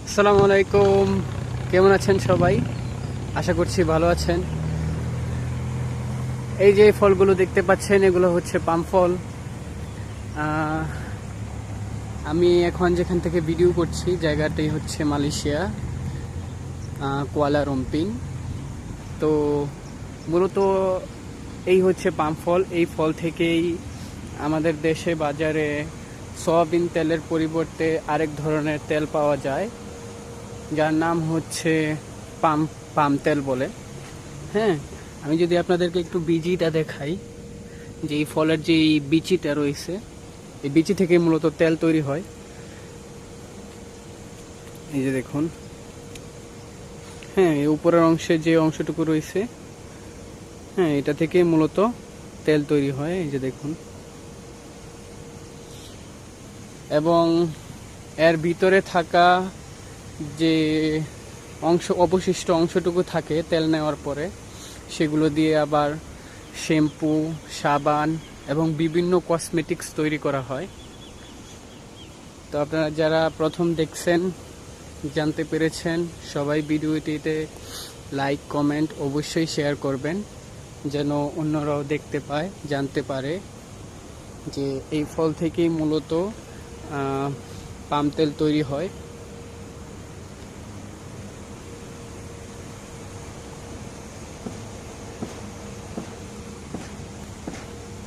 আসসালামু আলাইকুম। কেমন আছেন সবাই? আশা করছি ভালো আছেন। এই যে ফলগুলো দেখতে পাচ্ছেন, এগুলো হচ্ছে পাম ফল। আহ, আমি এখন যেখান থেকে ভিডিও করছি জায়গাটাই হচ্ছে মালয়েশিয়া, কুয়ালালামপুর। তো মূলত এই হচ্ছে পাম ফল। এই ফল থেকেই আমাদের দেশে বাজারে সয়াবিন তেলের পরিবর্তে আরেক ধরনের তেল পাওয়া যায়, যার নাম হচ্ছে পাম পাম তেল বলে। হ্যাঁ, আমি যদি আপনাদেরকে একটু বিচিটা দেখাই, যে এই ফলের যে এই বিচিটা রয়েছে, এই বিচি থেকে মূলত তেল তৈরি হয়। এই যে দেখুন, হ্যাঁ, এই উপরের অংশে যে অংশটুকু রয়েছে, হ্যাঁ, এটা থেকে মূলত তেল তৈরি হয়। এই যে দেখুন, এবং এর ভিতরে থাকা যে অবশিষ্ট অংশটুকু থাকে তেল নেওয়ার পরে, সেগুলো দিয়ে আবার শ্যাম্পু, সাবান এবং বিভিন্ন কসমেটিক্স তৈরি করা হয়। তো আপনারা যারা প্রথম দেখছেন, জানতে পেরেছেন, সবাই ভিডিওটিতে লাইক কমেন্ট অবশ্যই শেয়ার করবেন, যেন অন্যরাও দেখতে পায়, জানতে পারে যে এই ফল থেকেই মূলত পাম তেল তৈরি হয়।